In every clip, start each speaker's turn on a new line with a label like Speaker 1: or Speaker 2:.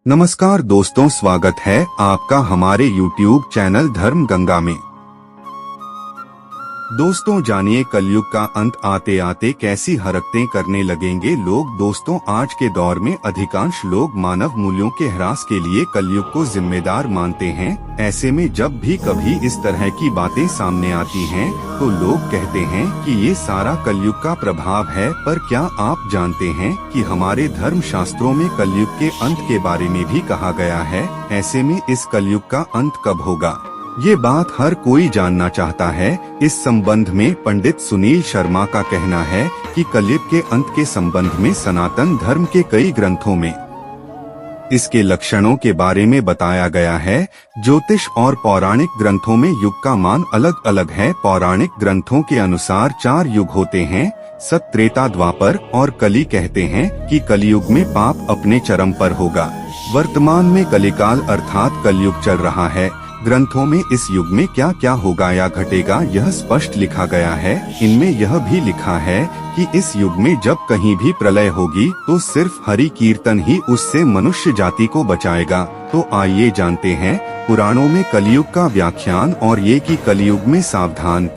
Speaker 1: नमस्कार दोस्तों, स्वागत है आपका हमारे YouTube चैनल धर्म गंगा में। दोस्तों जानिए कलयुग का अंत आते आते कैसी हरकतें करने लगेंगे लोग। दोस्तों आज के दौर में अधिकांश लोग मानव मूल्यों के ह्रास के लिए कलयुग को जिम्मेदार मानते हैं। ऐसे में जब भी कभी इस तरह की बातें सामने आती हैं तो लोग कहते हैं कि ये सारा कलयुग का प्रभाव है। पर क्या आप जानते हैं कि हमारे धर्म शास्त्रों में कलयुग के अंत के बारे में भी कहा गया है। ऐसे में इस कलयुग का अंत कब होगा, ये बात हर कोई जानना चाहता है। इस संबंध में पंडित सुनील शर्मा का कहना है कि कलयुग के अंत के संबंध में सनातन धर्म के कई ग्रंथों में इसके लक्षणों के बारे में बताया गया है। ज्योतिष और पौराणिक ग्रंथों में युग का मान अलग अलग है। पौराणिक ग्रंथों के अनुसार 4 युग होते हैं, सत, त्रेता, द्वापर और कली। कहते हैं कि कलयुग में पाप अपने चरम पर होगा। वर्तमान में कलिकाल अर्थात कलयुग चल रहा है। ग्रंथों में इस युग में क्या क्या होगा या घटेगा यह स्पष्ट लिखा गया है। इनमें यह भी लिखा है कि इस युग में जब कहीं भी प्रलय होगी तो सिर्फ हरि कीर्तन ही उससे मनुष्य जाति को बचाएगा। तो आइए जानते हैं पुराणों में कलयुग का व्याख्यान और ये कि कलयुग में सावधान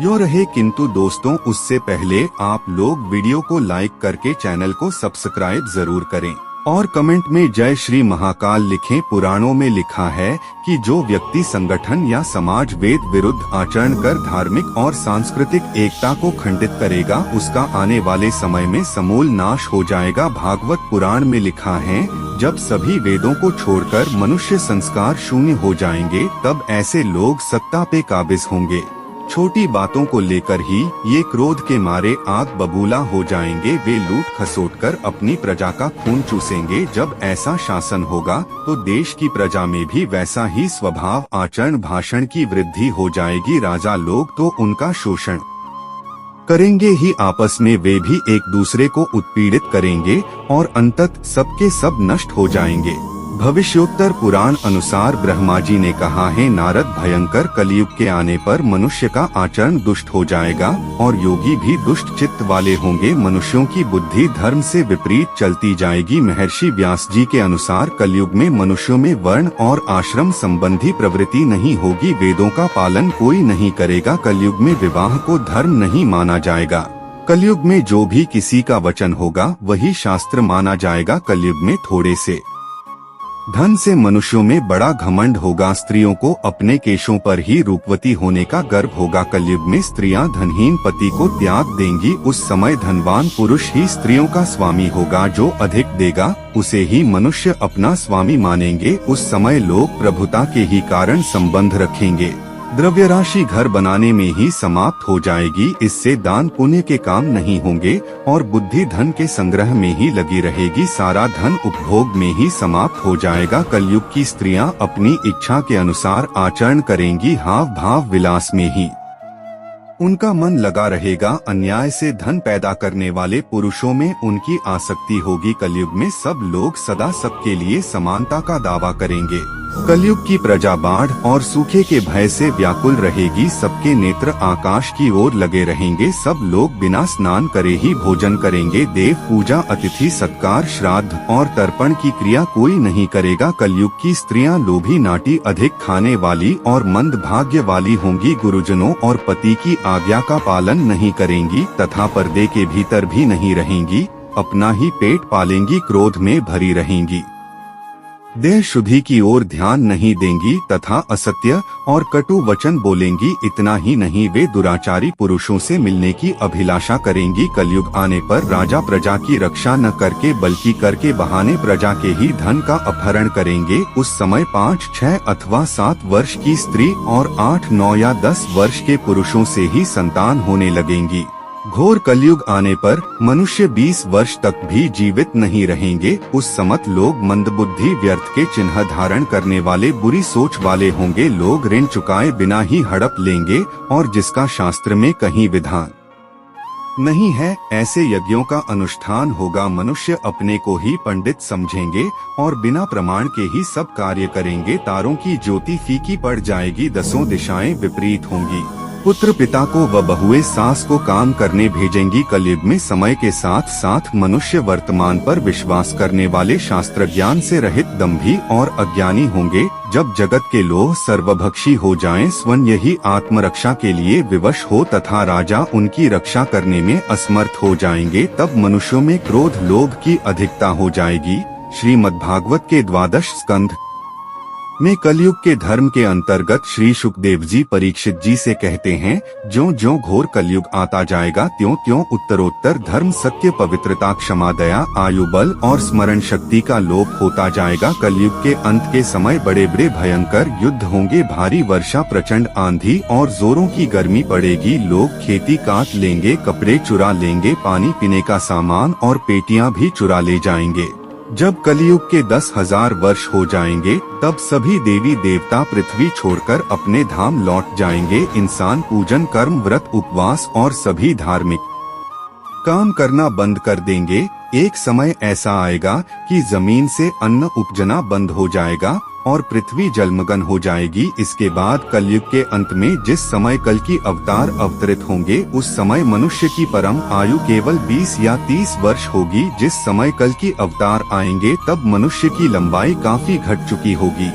Speaker 1: यो रहे। किंतु दोस्तों उससे पहले आप लोग वीडियो को लाइक करके चैनल को सब्सक्राइब जरूर करें और कमेंट में जय श्री महाकाल लिखें। पुराणों में लिखा है कि जो व्यक्ति संगठन या समाज वेद विरुद्ध आचरण कर धार्मिक और सांस्कृतिक एकता को खंडित करेगा उसका आने वाले समय में समूल नाश हो जाएगा। भागवत पुराण में लिखा है जब सभी वेदों को छोड़कर मनुष्य संस्कार शून्य हो जाएंगे तब ऐसे लोग सत्ता पे काबिज होंगे। छोटी बातों को लेकर ही ये क्रोध के मारे आग बबूला हो जाएंगे। वे लूट खसोट कर अपनी प्रजा का खून चूसेंगे। जब ऐसा शासन होगा तो देश की प्रजा में भी वैसा ही स्वभाव आचरण भाषण की वृद्धि हो जाएगी। राजा लोग तो उनका शोषण करेंगे ही, आपस में वे भी एक दूसरे को उत्पीड़ित करेंगे और अंततः सबके सब नष्ट हो जाएंगे। भविष्योत्तर पुराण अनुसार ब्रह्मा जी ने कहा है नारद भयंकर कलयुग के आने पर मनुष्य का आचरण दुष्ट हो जाएगा और योगी भी दुष्ट चित्त वाले होंगे। मनुष्यों की बुद्धि धर्म से विपरीत चलती जाएगी। महर्षि व्यास जी के अनुसार कलयुग में मनुष्यों में वर्ण और आश्रम संबंधी प्रवृत्ति नहीं होगी। वेदों का पालन कोई नहीं करेगा। कलयुग में विवाह को धर्म नहीं माना जाएगा। कलयुग में जो भी किसी का वचन होगा वही शास्त्र माना जाएगा। कलयुग में थोड़े से धन से मनुष्यों में बड़ा घमंड होगा। स्त्रियों को अपने केशों पर ही रूपवती होने का गर्व होगा। कलयुग में स्त्रियां धनहीन पति को त्याग देंगी। उस समय धनवान पुरुष ही स्त्रियों का स्वामी होगा। जो अधिक देगा उसे ही मनुष्य अपना स्वामी मानेंगे। उस समय लोग प्रभुता के ही कारण संबंध रखेंगे। द्रव्य राशि घर बनाने में ही समाप्त हो जाएगी। इससे दान पुण्य के काम नहीं होंगे और बुद्धि धन के संग्रह में ही लगी रहेगी। सारा धन उपभोग में ही समाप्त हो जाएगा। कलयुग की स्त्रियां अपनी इच्छा के अनुसार आचरण करेंगी। हाव भाव विलास में ही उनका मन लगा रहेगा। अन्याय से धन पैदा करने वाले पुरुषों में उनकी आसक्ति होगी। कलयुग में सब लोग सदा सबके लिए समानता का दावा करेंगे। कलयुग की प्रजा बाढ़ और सूखे के भय से व्याकुल रहेगी। सबके नेत्र आकाश की ओर लगे रहेंगे। सब लोग बिना स्नान करे ही भोजन करेंगे। देव पूजा, अतिथि सत्कार, श्राद्ध और तर्पण की क्रिया कोई नहीं करेगा। कलयुग की स्त्रियां लोभी, नाटी, अधिक खाने वाली और मंद भाग्य वाली होंगी। गुरुजनों और पति की आज्ञा का पालन नहीं करेंगी तथा पर्दे के भीतर भी नहीं रहेंगी। अपना ही पेट पालेंगी, क्रोध में भरी रहेंगी। देह शुद्धि की ओर ध्यान नहीं देंगी तथा असत्य और कटु वचन बोलेंगी। इतना ही नहीं, वे दुराचारी पुरुषों से मिलने की अभिलाषा करेंगी। कलयुग आने पर राजा प्रजा की रक्षा न करके बल्कि करके बहाने प्रजा के ही धन का अपहरण करेंगे। उस समय 5, 6 अथवा 7 वर्ष की स्त्री और 8, 9 या 10 वर्ष के पुरुषों से ही संतान होने लगेंगी। घोर कलयुग आने पर मनुष्य 20 वर्ष तक भी जीवित नहीं रहेंगे। उस समय लोग मंदबुद्धि, व्यर्थ के चिन्ह धारण करने वाले, बुरी सोच वाले होंगे। लोग ऋण चुकाए बिना ही हड़प लेंगे और जिसका शास्त्र में कहीं विधान नहीं है ऐसे यज्ञों का अनुष्ठान होगा। मनुष्य अपने को ही पंडित समझेंगे और बिना प्रमाण के ही सब कार्य करेंगे। तारों की ज्योति फीकी पड़ जाएगी। 10 दिशाएं विपरीत होंगी। पुत्र पिता को व बहुएं सास को काम करने भेजेंगी। कलयुग में समय के साथ साथ मनुष्य वर्तमान पर विश्वास करने वाले शास्त्र ज्ञान से रहित दंभी और अज्ञानी होंगे। जब जगत के लोग सर्वभक्षी हो जाएं, स्वयं यही आत्मरक्षा के लिए विवश हो तथा राजा उनकी रक्षा करने में असमर्थ हो जाएंगे, तब मनुष्यों में क्रोध लोभ की अधिकता हो जाएगी। श्रीमद्भागवत के 12 स्कंध में कलयुग के धर्म के अंतर्गत श्री सुखदेव जी परीक्षित जी से कहते हैं, ज्यों ज्यों घोर कलयुग आता जाएगा त्यों त्यों उत्तरोत्तर धर्म सत्य पवित्रता क्षमा दया आयु बल और स्मरण शक्ति का लोप होता जाएगा। कलयुग के अंत के समय बड़े बड़े भयंकर युद्ध होंगे, भारी वर्षा प्रचंड आंधी और जोरों की गर्मी पड़ेगी। लोग खेती काट लेंगे, कपड़े चुरा लेंगे, पानी पीने का सामान और पेटियां भी चुरा ले जाएंगे। जब कलयुग के 10,000 वर्ष हो जाएंगे, तब सभी देवी देवता पृथ्वी छोड़कर अपने धाम लौट जाएंगे। इंसान पूजन कर्म व्रत उपवास और सभी धार्मिक काम करना बंद कर देंगे। एक समय ऐसा आएगा कि जमीन से अन्न उपजना बंद हो जाएगा और पृथ्वी जलमग्न हो जाएगी। इसके बाद कलयुग के अंत में जिस समय कल की अवतार अवतरित होंगे, उस समय मनुष्य की परम आयु केवल 20 या 30 वर्ष होगी। जिस समय कल की अवतार आएंगे, तब मनुष्य की लंबाई काफी घट चुकी होगी।